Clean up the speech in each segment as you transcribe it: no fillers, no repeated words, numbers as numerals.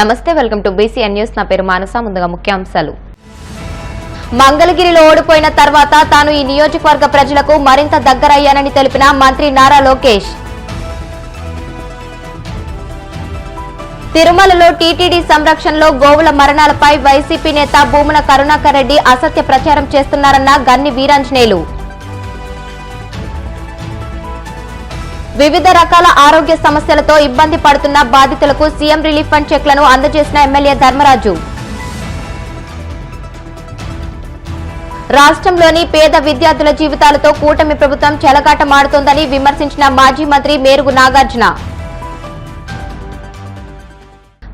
నమస్తే, welcome to BCN news. నా పేరు మానస. ముందుగా ముఖ్యాంశాలు. మంగళగిరిలో ఓడిపోయిన తర్వాత తాను ఈ నియోజకవర్గ ప్రజలకు మరింత దగ్గరయ్యానని తెలిపిన మంత్రి నారా లోకేష్. తిరుమలలో టీటీడీ సంరక్షణలో గోవుల మరణాలపై వైసీపీ నేత భూముల కరుణాకర్ రెడ్డి అసత్య ప్రచారం చేస్తున్నారన్న గన్ని వీరాంజనేయులు. వివిధ రకాల ఆరోగ్య సమస్యలతో ఇబ్బంది పడుతున్న బాధితులకు సీఎం రిలీఫ్ ఫండ్ చెక్లను అందజేసిన ఎమ్మెల్యే ధర్మరాజు. రాష్ట్రంలోని పేద విద్యార్థుల జీవితాలతో కూటమి ప్రభుత్వం చెలగాటమాడుతోందని విమర్శించిన మాజీ మంత్రి మేరుగు నాగార్జున.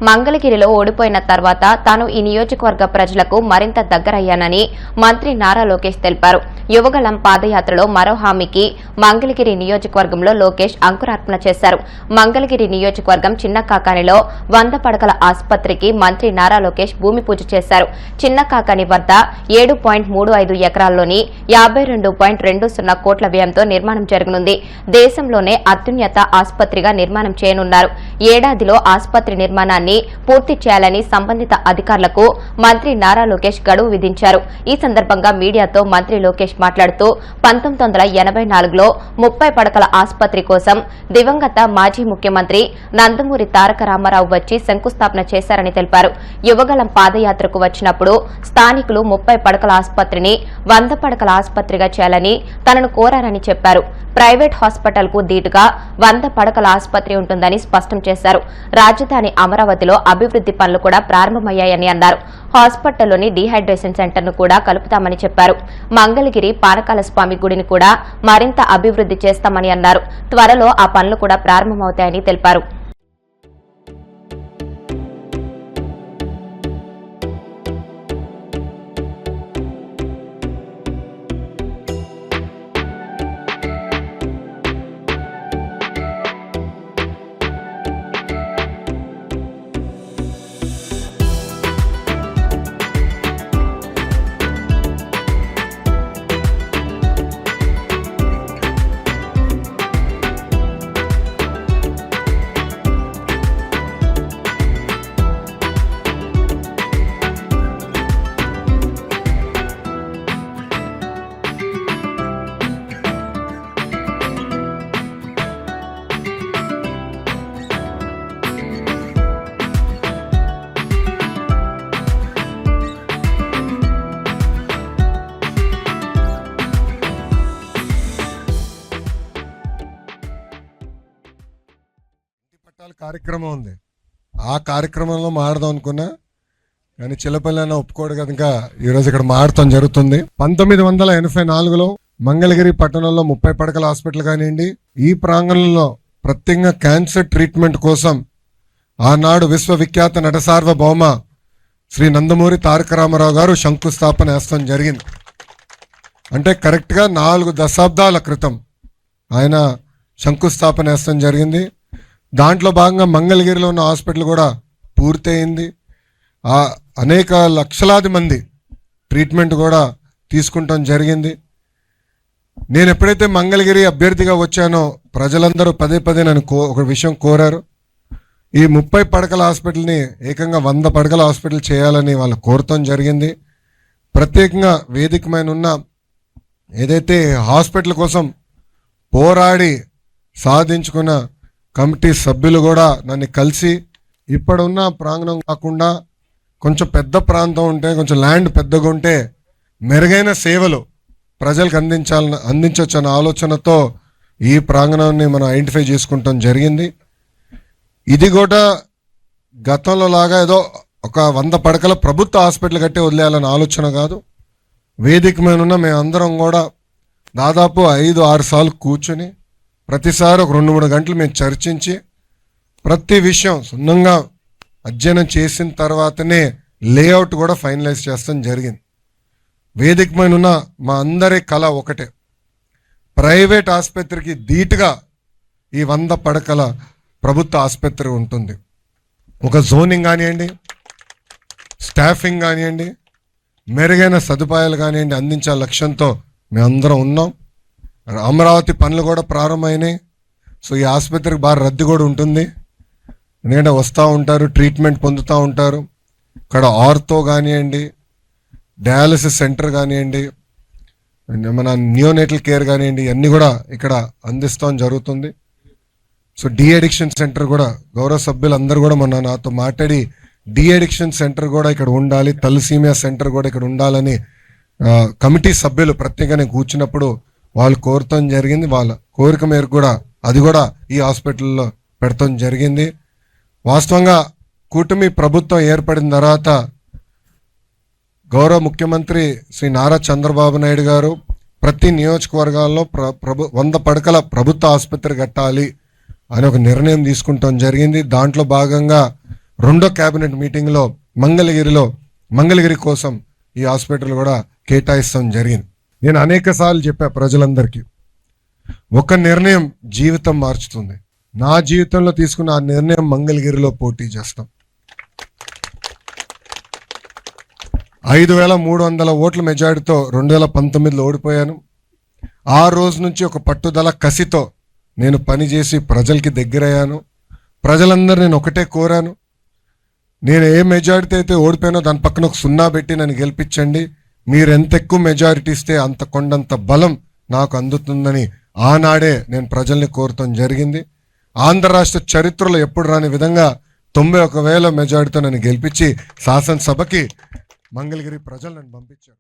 మంగళగిరిలో ఓడిపోయిన తర్వాత తాను ఈ నియోజకవర్గ ప్రజలకు మరింత దగ్గరయ్యానని మంత్రి నారా లోకేష్ తెలిపారు. యువగళం పాదయాత్రలో మరో హామీకి మంగళగిరి నియోజకవర్గంలో లోకేష్ అంకురార్పణ చేశారు. మంగళగిరి నియోజకవర్గం చిన్నకాకానిలో 100 పడకల ఆసుపత్రికి మంత్రి నారా లోకేష్ భూమి పూజ చేశారు. చిన్నకాకాని వద్ద 7.35 ఎకరాల్లోని 52.20 కోట్ల వ్యయంతో నిర్మాణం జరగనుంది. దేశంలోనే అత్యున్నత ఆసుపత్రిగా నిర్మాణం చేయనున్నారు. ఏడాదిలో ఆసుపత్రి నిర్మాణాన్ని పూర్తి చేయాలని సంబంధిత అధికారులకు మంత్రి నారా లోకేష్ గడువు విధించారు. ఈ సందర్భంగా మీడియాతో మంత్రి లోకేష్ మాట్లాడుతూ 1984లో 30 పడకల ఆసుపత్రి కోసం దివంగత మాజీ ముఖ్యమంత్రి నందమూరి తారక రామారావు వచ్చి శంకుస్థాపన చేశారని తెలిపారు. యువగళం పాదయాత్రకు వచ్చినప్పుడు స్థానికులు 30 పడకల ఆసుపత్రిని 100 పడకల ఆసుపత్రిగా చేయాలని తనను కోరారని చెప్పారు. ప్రైవేట్ హాస్పిటల్ కు దీటుగా 100 పడకల ఆసుపత్రి ఉంటుందని స్పష్టం చేశారు. రాజధాని అమరావతిలో అభివృద్ది పనులు కూడా ప్రారంభమయ్యాయని అన్నారు. హాస్పిటల్లోని డీహైడ్రేషన్ సెంటర్ ను కూడా కలుపుతామని చెప్పారు. మంగళగిరి పానకాల స్వామి గుడిని కూడా మరింత అభివృద్ది చేస్తామని అన్నారు. త్వరలో ఆ పనులు కూడా ప్రారంభమవుతాయని తెలిపారు. కార్యక్రమం ఉంది. ఆ కార్యక్రమంలో మాడదాం అనుకున్నా కానీ చిల్లపల్లి అన్న ఒప్పుకోడు కనుక ఈరోజు ఇక్కడ మాడటం జరుగుతుంది. 1984లో మంగళగిరి పట్టణంలో 30 పడకల హాస్పిటల్ కానివ్వండి, ఈ ప్రాంగణంలో ప్రత్యేకంగా క్యాన్సర్ ట్రీట్మెంట్ కోసం ఆనాడు విశ్వవిఖ్యాత నటసార్వభౌమ శ్రీ నందమూరి తారక రామారావు గారు శంకుస్థాపన వేస్తాం జరిగింది. అంటే కరెక్ట్గా 4 దశాబ్దాల క్రితం ఆయన శంకుస్థాపన వేస్తాం జరిగింది. దాంట్లో భాగంగా మంగళగిరిలో ఉన్న హాస్పిటల్ కూడా పూర్తయింది. అనేక లక్షలాది మంది ట్రీట్మెంట్ కూడా తీసుకుంటాం జరిగింది. నేను ఎప్పుడైతే మంగళగిరి అభ్యర్థిగా వచ్చానో ప్రజలందరూ పదే పదే నన్ను ఒక విషయం కోరారు. ఈ 30 పడకల హాస్పిటల్ని ఏకంగా 100 పడకల హాస్పిటల్ చేయాలని వాళ్ళు కోరటం జరిగింది. ప్రత్యేకంగా వేదికమైన ఉన్న ఏదైతే హాస్పిటల్ కోసం పోరాడి సాధించుకున్న కమిటీ సభ్యులు కూడా నన్ను కలిసి ఇప్పుడున్న ప్రాంగణం కాకుండా కొంచెం పెద్ద ప్రాంతం ఉంటే, కొంచెం ల్యాండ్ పెద్దగా ఉంటే మెరుగైన సేవలు ప్రజలకు అందించవచ్చు అన్న ఆలోచనతో ఈ ప్రాంగణాన్ని మనం ఐడెంటిఫై చేసుకుంటాం జరిగింది. ఇది కూడా గతంలో లాగా ఏదో ఒక 100 పడకల ప్రభుత్వ హాస్పిటల్ కట్టి వదిలేయాలన్న ఆలోచన కాదు. వేదిక మీద ఉన్న మేమందరం కూడా దాదాపు 5-6 సార్లు కూర్చొని ప్రతిసారి ఒక 2-3 గంటలు మేము చర్చించి ప్రతి విషయం సున్నంగా అధ్యయనం చేసిన తర్వాతనే లేఅవుట్ కూడా ఫైనలైజ్ చేస్తాం జరిగింది. వేదిక మీద ఉన్న మా అందరి కళ ఒకటే, ప్రైవేట్ ఆసుపత్రికి ధీటుగా ఈ 100 పడకల ప్రభుత్వ ఆసుపత్రి ఉంటుంది. ఒక జోనింగ్ కానివ్వండి, స్టాఫింగ్ కానివ్వండి, మెరుగైన సదుపాయాలు కానివ్వండి అందించే లక్ష్యంతో మేమందరం ఉన్నాం. అమరావతి పనులు కూడా ప్రారంభమైనాయి. సో ఈ ఆసుపత్రికి బాగా రద్దీ కూడా ఉంటుంది. ఎందుకంటే వస్తూ ఉంటారు, ట్రీట్మెంట్ పొందుతూ ఉంటారు. ఇక్కడ ఆర్థో కానివ్వండి, డయాలసిస్ సెంటర్ కానివ్వండి, మన నియోనేటల్ కేర్ కానివ్వండి, అన్నీ కూడా ఇక్కడ అందిస్తాం జరుగుతుంది. సో డి అడిక్షన్ సెంటర్ కూడా గౌరవ సభ్యులు అందరూ కూడా మొన్న నాతో మాట్లాడి డి అడిక్షన్ సెంటర్ కూడా ఇక్కడ ఉండాలి, తలసీమియా సెంటర్ కూడా ఇక్కడ ఉండాలని కమిటీ సభ్యులు ప్రత్యేకంగా కూర్చున్నప్పుడు వాళ్ళు కోరటం జరిగింది. వాళ్ళ కోరిక మేరకు కూడా అది కూడా ఈ హాస్పిటల్లో పెడతాం జరిగింది. వాస్తవంగా కూటమి ప్రభుత్వం ఏర్పడిన తర్వాత గౌరవ ముఖ్యమంత్రి శ్రీ నారా చంద్రబాబు నాయుడు గారు ప్రతి నియోజకవర్గాల్లో 100 పడకల ప్రభుత్వ ఆసుపత్రి కట్టాలి అని ఒక నిర్ణయం తీసుకుంటాం జరిగింది. దాంట్లో భాగంగా 2వ కేబినెట్ మీటింగ్లో మంగళగిరి కోసం ఈ హాస్పిటల్ కూడా కేటాయిస్తాం జరిగింది. నేను అనేక సార్లు చెప్పా ప్రజలందరికీ, ఒక నిర్ణయం జీవితం మార్చుతుంది. నా జీవితంలో తీసుకున్న ఆ నిర్ణయం మంగళగిరిలో పోటీ చేస్తాం. 5,300 ఓట్ల మెజారిటీతో 2019లో ఓడిపోయాను. ఆ రోజు నుంచి ఒక పట్టుదల కసితో నేను పనిచేసి ప్రజలకి దగ్గరయ్యాను. ప్రజలందరూ నేను ఒకటే కోరాను, నేను ఏ మెజారిటీ అయితే ఓడిపోయానో దాని పక్కన ఒక 0 పెట్టి నన్ను గెలిపించండి. మీరు ఎంత ఎక్కువ మెజారిటీ ఇస్తే అంత కొండంత బలం నాకు అందుతుందని ఆనాడే నేను ప్రజల్ని కోరటం జరిగింది. ఆంధ్ర రాష్ట్ర చరిత్రలో ఎప్పుడు రాని విధంగా 91,000 మెజారిటీతో నన్ను గెలిపించి శాసనసభకి మంగళగిరి ప్రజలు నన్ను పంపించారు.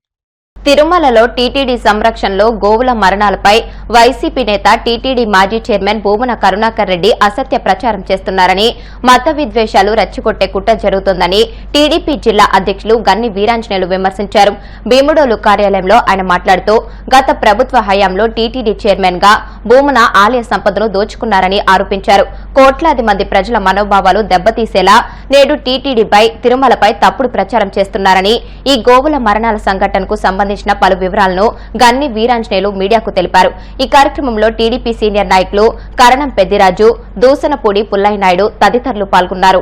తిరుమలలో టీటీడీ సంరక్షణలో గోవుల మరణాలపై వైసీపీ నేత టీటీడీ మాజీ చైర్మన్ భూమన కరుణాకర్ రెడ్డి అసత్య ప్రచారం చేస్తున్నారని, మత విద్వేషాలు రెచ్చగొట్టే కుట్ర జరుగుతోందని టీడీపీ జిల్లా అధ్యక్షులు గన్ని వీరాంజనేయులు విమర్శించారు. భీముడోలు కార్యాలయంలో ఆయన మాట్లాడుతూ గత ప్రభుత్వ హయాంలో టీటీడీ చైర్మన్ గా భూమన ఆలయ సంపదను దోచుకున్నారని ఆరోపించారు. కోట్లాది మంది ప్రజల మనోభావాలు దెబ్బతీసేలా నేడు టీటీడీపై తిరుమలపై తప్పుడు ప్రచారం చేస్తున్నారని, ఈ గోవుల మరణాల సంఘటనకు సంబంధించిన పలు వివరాలను గన్ని వీరాంజనేయులు మీడియాకు తెలిపారు. ఈ కార్యక్రమంలో టీడీపీ సీనియర్ నాయకులు కరణం పెద్దిరాజు, దూసనపూడి పుల్లయ్య నాయుడు తదితరులు పాల్గొన్నారు.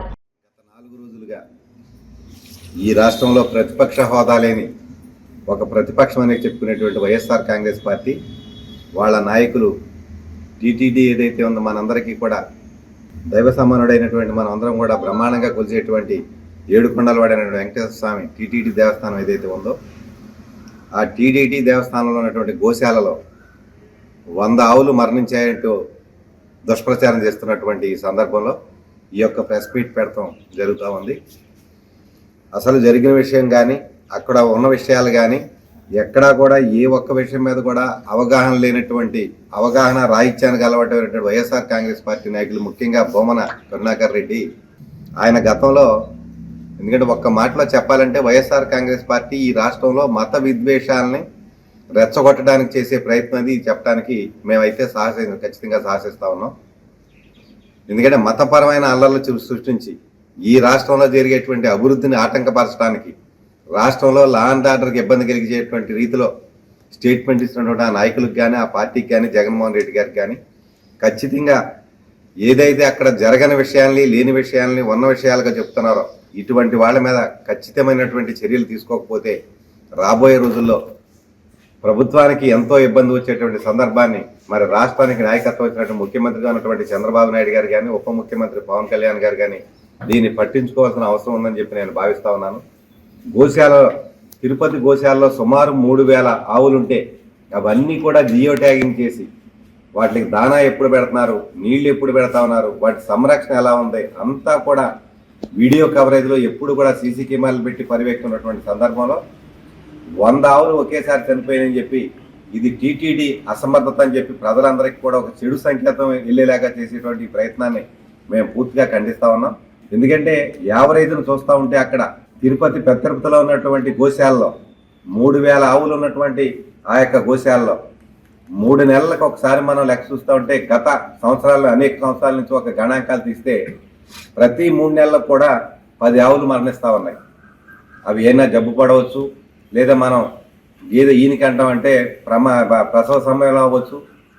ఈ రాష్ట్రంలో ప్రతిపక్ష హోదా లేని ఒక ప్రతిపక్షం అని చెప్పుకునేటువంటి వైఎస్ఆర్ కాంగ్రెస్ పార్టీ వాళ్ళ నాయకులు టీటీడీ ఏదైతే ఉందో మనందరికీ కూడా దైవ సమానుడైనటువంటి మనం అందరం కూడా బ్రహ్మాండంగా కొలిచేటువంటి ఏడుకొండల వాడైనటువంటి వెంకటేశ్వర స్వామి టీటీడీ దేవస్థానం ఏదైతే ఉందో ఆ టీటీడీ దేవస్థానంలో ఉన్నటువంటి గోశాలలో 100 ఆవులు మరణించాయంటూ దుష్ప్రచారం చేస్తున్నటువంటి ఈ సందర్భంలో ఈ యొక్క ప్రెస్ మీట్ పెడతాం జరుగుతూ ఉంది. అసలు జరిగిన విషయం కానీ అక్కడ ఉన్న విషయాలు కానీ ఎక్కడా కూడా ఏ ఒక్క విషయం మీద కూడా అవగాహన లేనటువంటి, అవగాహన రాహిత్యానికి అలవాటైనటువంటి వైఎస్ఆర్ కాంగ్రెస్ పార్టీ నాయకులు, ముఖ్యంగా భూమన కరుణాకర్ రెడ్డి, ఆయన గతంలో, ఎందుకంటే ఒక్క మాటలో చెప్పాలంటే వైఎస్ఆర్ కాంగ్రెస్ పార్టీ ఈ రాష్ట్రంలో మత విద్వేషాలని రెచ్చగొట్టడానికి చేసే ప్రయత్నం అది చెప్పడానికి మేమైతే ఖచ్చితంగా సాహసిస్తా ఉన్నాం. ఎందుకంటే మతపరమైన అల్లర్లు సృష్టించి ఈ రాష్ట్రంలో జరిగేటువంటి అభివృద్ధిని ఆటంకపరచడానికి, రాష్ట్రంలో లా అండ్ ఆర్డర్కి ఇబ్బంది కలిగించేటువంటి రీతిలో స్టేట్మెంట్ ఇస్తున్నటువంటి ఆ నాయకులకు కానీ, ఆ పార్టీకి కానీ, జగన్మోహన్ రెడ్డి గారికి కానీ ఖచ్చితంగా ఏదైతే అక్కడ జరగని విషయాల్ని, లేని విషయాల్ని ఉన్న విషయాలుగా చెప్తున్నారో ఇటువంటి వాళ్ళ మీద ఖచ్చితమైనటువంటి చర్యలు తీసుకోకపోతే రాబోయే రోజుల్లో ప్రభుత్వానికి ఎంతో ఇబ్బంది వచ్చేటువంటి సందర్భాన్ని మరి రాష్ట్రానికి నాయకత్వం వచ్చినటువంటి ముఖ్యమంత్రిగా ఉన్నటువంటి చంద్రబాబు నాయుడు గారు కానీ, ఉప ముఖ్యమంత్రి పవన్ కళ్యాణ్ గారు కానీ దీన్ని పట్టించుకోవాల్సిన అవసరం ఉందని చెప్పి నేను భావిస్తా ఉన్నాను. తిరుపతి గోశాలలో సుమారు 3,000 ఆవులుంటే అవన్నీ కూడా జియో ట్యాగింగ్ చేసి వాటికి దానా ఎప్పుడు పెడుతున్నారు, నీళ్లు ఎప్పుడు పెడతా ఉన్నారు, వాటి సంరక్షణ ఎలా ఉంది అంతా కూడా వీడియో కవరేజ్లో ఎప్పుడు కూడా సీసీ కెమెరాలు పెట్టి పర్యవేక్షిస్తున్నటువంటి సందర్భంలో 100 ఆవులు ఒకేసారి చనిపోయాయని చెప్పి ఇది టీటీడీ అసమర్థత అని చెప్పి ప్రజలందరికీ కూడా ఒక చెడు సంకేతం వెళ్ళేలాగా చేసేటువంటి ప్రయత్నాన్ని మేము పూర్తిగా ఖండిస్తా ఉన్నాం. ఎందుకంటే యావరేజ్ను చూస్తూ ఉంటే అక్కడ తిరుపతి పెద్ద తిరుపతిలో ఉన్నటువంటి గోశాలలో 3,000 ఆవులు ఉన్నటువంటి ఆ యొక్క గోశాలలో 3 నెలలకు ఒకసారి మనం లెక్క చూస్తూ ఉంటే గత సంవత్సరాల్లో అనేక సంవత్సరాల నుంచి ఒక గణాంకాలు తీస్తే ప్రతి 3 నెలలకు కూడా 10 ఆవులు మరణిస్తూ ఉన్నాయి. అవి ఏమైనా జబ్బు పడవచ్చు, లేదా మనం ఏదో ఈయనకి అంటామంటే ప్రసవ సమయంలో అవ్వచ్చు,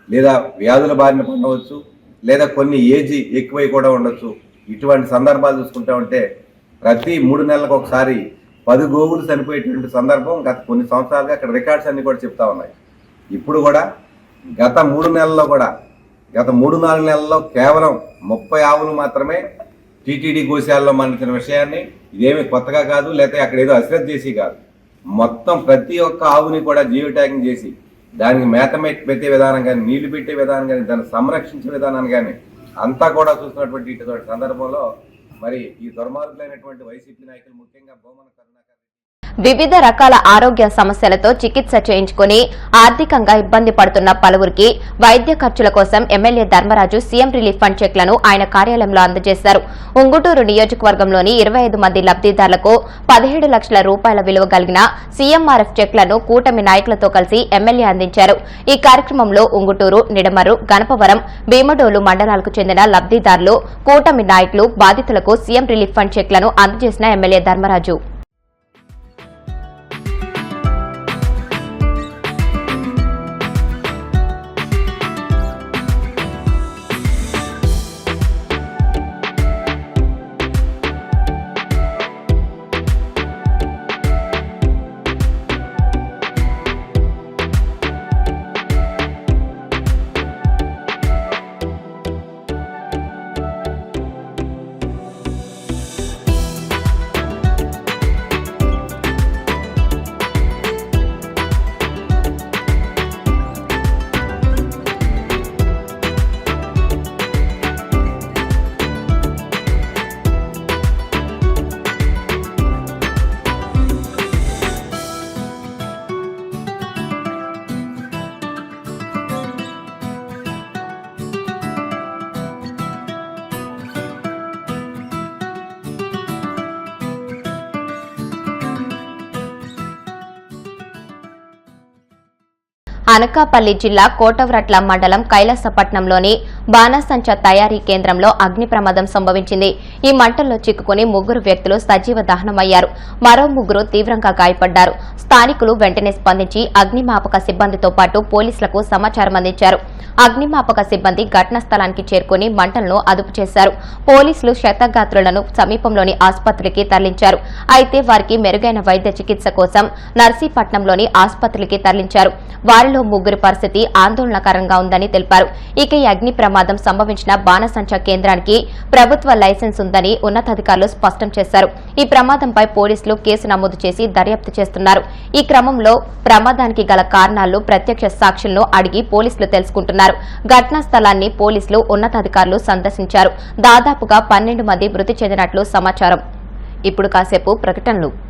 లేదా వ్యాధుల బారిన పడవచ్చు, లేదా కొన్ని ఏజ్ ఎక్కువై కూడా ఉండొచ్చు. ఇటువంటి సందర్భాలు చూసుకుంటా ఉంటే ప్రతి 3 నెలలకు ఒకసారి 10 గోవులు చనిపోయేటువంటి సందర్భం గత కొన్ని సంవత్సరాలుగా అక్కడ రికార్డ్స్ అన్ని కూడా చెప్తా ఉన్నాయి. ఇప్పుడు కూడా గత 3 నెలల్లో కూడా గత 3-4 నెలల్లో కేవలం 30 ఆవులు మాత్రమే టీటీడీ గోశాలలో మరణించిన విషయాన్ని ఇదేమి కొత్తగా కాదు, లేకపోతే అక్కడ ఏదో అశ్రద్ధ చేసి కాదు. మొత్తం ప్రతి ఒక్క ఆవుని కూడా జియో ట్యాగింగ్ చేసి దానికి మేత పెట్టే విధానం కానీ, నీళ్లు పెట్టే విధానం కానీ, దాన్ని సంరక్షించే విధానాన్ని కానీ అంతా కూడా చూస్తున్నటువంటి ఇటువంటి సందర్భంలో మరి ఈ దుర్మార్గులైనటువంటి వైసీపీ నాయకులు, ముఖ్యంగా భూమన కరుణాకర్ వివిధ రకాల ఆరోగ్య సమస్యలతో చికిత్స చేయించుకుని ఆర్థికంగా ఇబ్బంది పడుతున్న పలువురికి వైద్య ఖర్చుల కోసం MLA Dharmaraju CM relief fund చెక్లను ఆయన కార్యాలయంలో అందజేశారు. ఉంగుటూరు నియోజకవర్గంలోని 25 మంది లబ్దిదారులకు 17 లక్షల రూపాయల విలువ కలిగిన సీఎంఆర్ఎఫ్ చెక్లను కూటమి నాయకులతో కలిసి ఎమ్మెల్యే అందించారు. ఈ కార్యక్రమంలో ఉంగుటూరు, నిడమరు, గణపవరం, భీమడోలు మండలాలకు చెందిన లబ్దిదారులు, కూటమి నాయకులు, బాధితులకు సీఎం రిలీఫ్ ఫండ్ చెక్లను అందజేసిన ఎమ్మెల్యే ధర్మరాజు అనకాపల్లి జిల్లా కోటవ్రట్ల మండలం కైలాసపట్నంలోని బాణాసంచా తయారీ కేంద్రంలో అగ్ని ప్రమాదం సంభవించింది. ఈ మంటల్లో చిక్కుకుని 3 వ్యక్తులు సజీవ దహనమయ్యారు. మరో 3 తీవ్రంగా గాయపడ్డారు. స్థానికులు వెంటనే స్పందించి అగ్నిమాపక సిబ్బందితో పాటు పోలీసులకు సమాచారం అందించారు. అగ్నిమాపక సిబ్బంది ఘటనా స్థలానికి చేరుకుని మంటలను అదుపు చేశారు. పోలీసులు క్షతగాత్రులను సమీపంలోని ఆసుపత్రికి తరలించారు. అయితే వారికి మెరుగైన వైద్య చికిత్స కోసం నర్సీపట్నంలోని ఆసుపత్రికి తరలించారు. వారిలో 3 పరిస్థితి ఆందోళనకరంగా ఉందని తెలిపారు. ఇక ఈ అగ్ని ప్రమాదం సంభవించిన బాణసంచా కేంద్రానికి ప్రభుత్వ లైసెన్స్ ఉందని ఉన్నతాధికారులు స్పష్టం చేశారు. ఈ ప్రమాదంపై పోలీసులు కేసు నమోదు చేసి దర్యాప్తు చేస్తున్నారు. ఈ క్రమంలో ప్రమాదానికి గల కారణాలు ప్రత్యక్ష సాక్షులను అడిగి పోలీసులు తెలుసుకుంటున్నారు. ఘటనా స్థలాన్ని పోలీసులు ఉన్నతాధికారులు సందర్శించారు. దాదాపుగా 12 మంది మృతి చెందినట్లు సమాచారం. ఇప్పుడు కాసేపు ప్రకటనలు.